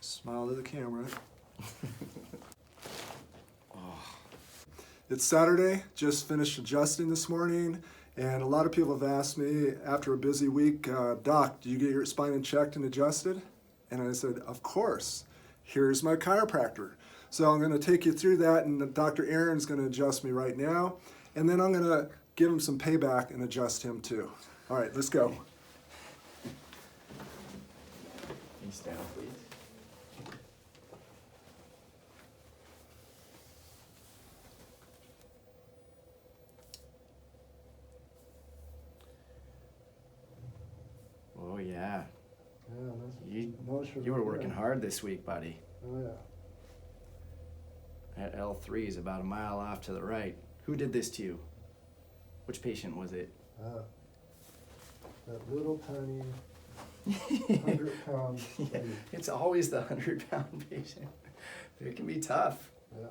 Smile to the camera. Oh. It's Saturday, just finished adjusting this morning, and a lot of people have asked me after a busy week, Doc, do you get your spine checked and adjusted? And I said, of course. Here's my chiropractor. So I'm going to take you through that, and Dr. Aaron's going to adjust me right now, and then I'm going to give him some payback and adjust him too. All right, let's go. Can you stand up, please? Oh yeah. You were working hard this week, buddy. Oh yeah. That L3 is about a mile off to the right. Who did this to you? Which patient was it? That little tiny 100-pound lady. It's always the 100-pound patient. It can be tough. Yeah.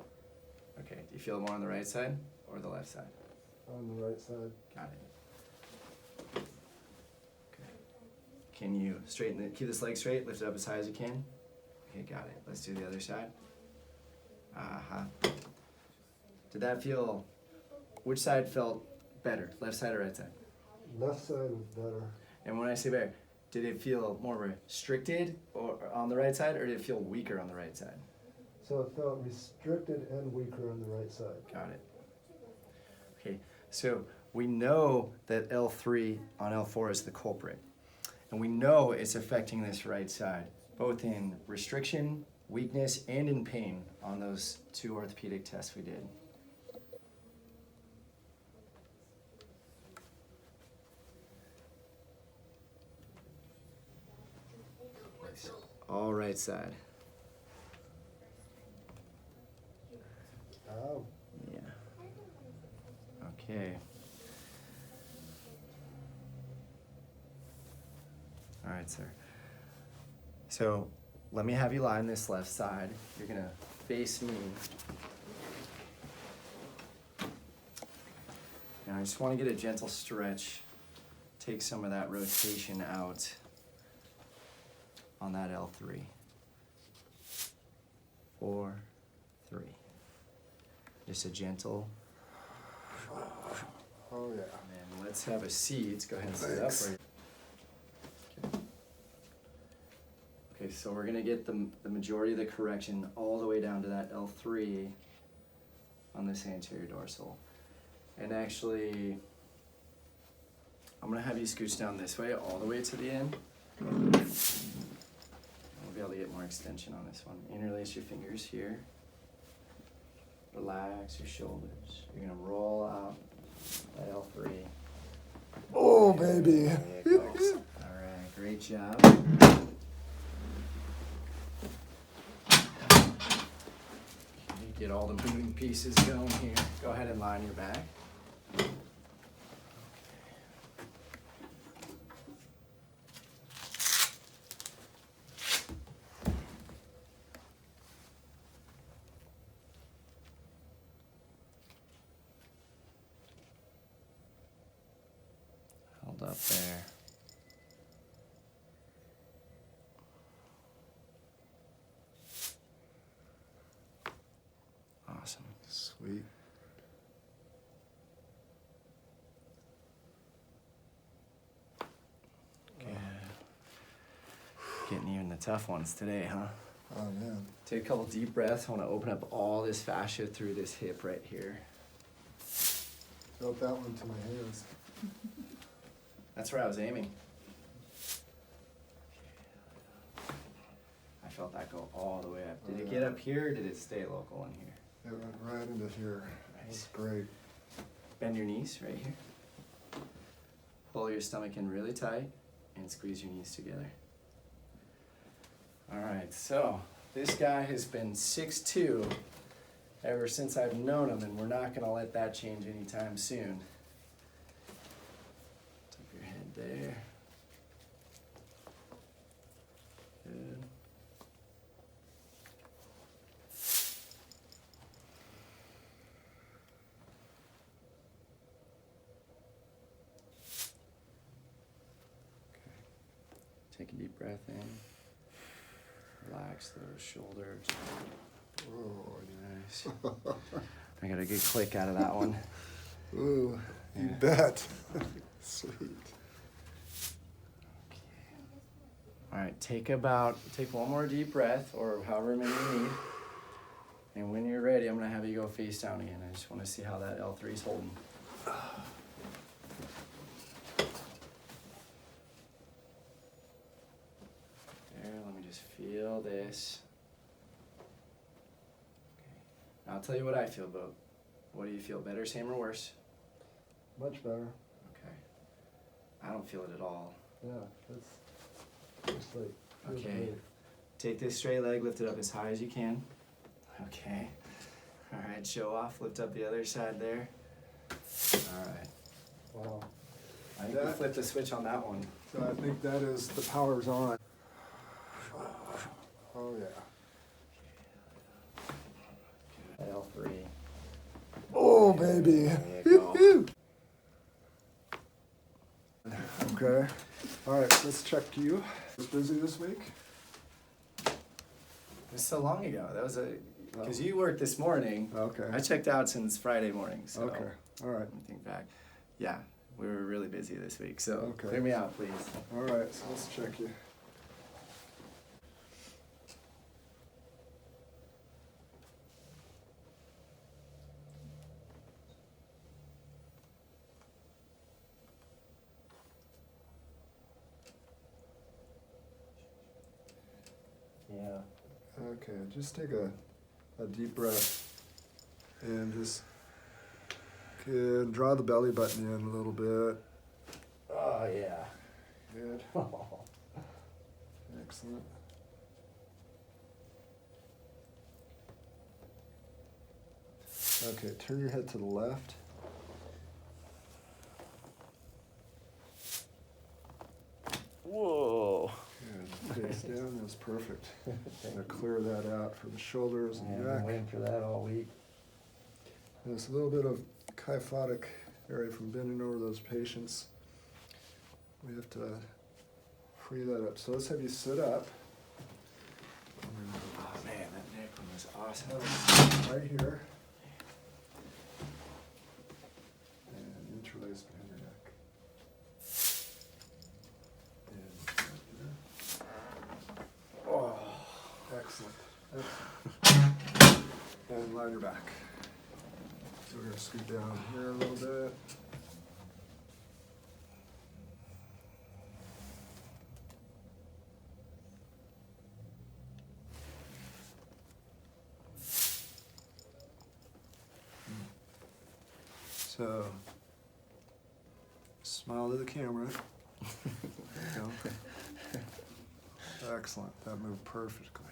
Okay, do you feel more on the right side or the left side? On the right side. Got it. Okay. Can you straighten it, keep this leg straight, lift it up as high as you can? Okay, got it. Let's do the other side. Did that feel, which side felt better, left side or right side? Left side was better. And when I say better, did it feel more restricted or on the right side, or did it feel weaker on the right side? So it felt restricted and weaker on the right side. Got it. Okay, so we know that L3 on L4 is the culprit. And we know it's affecting this right side, both in restriction, weakness, and in pain on those 2 orthopedic tests we did. All right side. Oh. Yeah. Okay. All right, sir. So let me have you lie on this left side. You're gonna face me. Now I just want to get a gentle stretch. Take some of that rotation out on that L3. 4, 3. Just a gentle. Oh yeah. And let's have a seat. Go ahead and sit up. Thanks. Okay, so we're gonna get the majority of the correction all the way down to that L3 on this anterior dorsal. And actually, I'm gonna have you scooch down this way all the way to the end. We'll be able to get more extension on this one. Interlace your fingers here. Relax your shoulders. You're gonna roll out that L3. Oh, baby. There you go. All right, great job. Get all the moving pieces going here. Go ahead and lie on your back. Hold up there. Awesome. Sweet. Good. Getting even the tough ones today, huh? Oh man. Take a couple deep breaths. I want to open up all this fascia through this hip right here. Felt that one to my hands. That's where I was aiming. I felt that go all the way up. Did it get up here, or did it stay local in here? It went right into here. That's great. Bend your knees right here. Pull your stomach in really tight and squeeze your knees together. All right, so this guy has been 6'2" ever since I've known him, and we're not gonna let that change anytime soon. Tip your head there. Good. Take a deep breath in. Relax those shoulders. Oh, Nice. I got a good click out of that one. ooh, you Yeah. bet. Sweet. All right, take one more deep breath, or however many you need. And when you're ready, I'm gonna have you go face down again. I just wanna see how that L3 is holding. There, let me just feel this. Okay. Now I'll tell you what I feel, but what do you feel, better, same, or worse? Much better. Okay. I don't feel it at all. Yeah, that's just like. Okay. Take this straight leg, lift it up as high as you can. Okay. All right, show off, lift up the other side there. All right. Wow. I think we flipped the switch on that one. So I think that is the power's on. Oh yeah. L3. Oh baby. There you go. Okay. All right. Let's check you. Was busy this week? It was so long ago. That was because you worked this morning. Okay. I checked out since Friday morning. So Okay. All right. let me think back. Yeah, we were really busy this week. So Okay. clear me out, please. All right. So let's check you. Yeah. Okay. Just take a deep breath and just good. Draw the belly button in a little bit. Oh yeah. Good. Excellent. Okay, turn your head to the left. Whoa. Good. Face down, that's perfect. Now clear that out for the shoulders and I've been neck. waiting for that all week. There's a little bit of kyphotic area from bending over those patients. We have to free that up. So let's have you sit up. Oh man, that neck one was awesome. Right here. And interlace behind your neck. And right there. Oh. Excellent. Excellent. And lie your back. So we're going to scoot down here a little bit. So, smile to the camera. There you go. Excellent. That moved perfectly.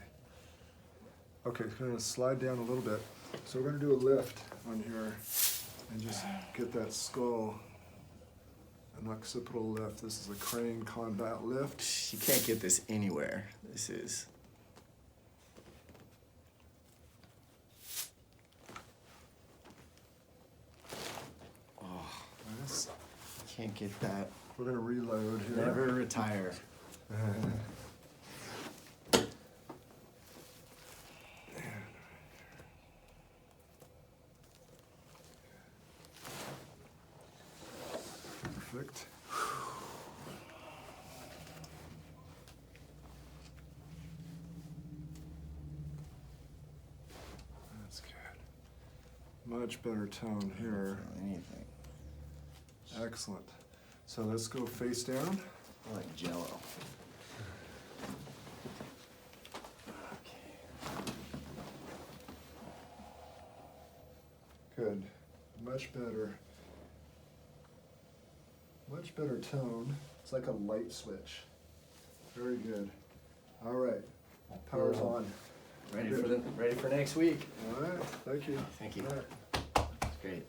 Okay, we're going to slide down a little bit. So we're going to do a lift on here and just get that skull, an occipital lift. This is a CHRANE CONDYLE lift. You can't get this anywhere. This is. Oh, Nice. can't get that. We're going to reload here. Never retire. Perfect. That's good. Much better tone here. Anything. Excellent. So let's go face down. I like Jello. Okay. Good. Much better. Much better tone. It's like a light switch. Very good. All right. Power's on. Ready for next week. All right. Thank you. Thank you. All right. It's great.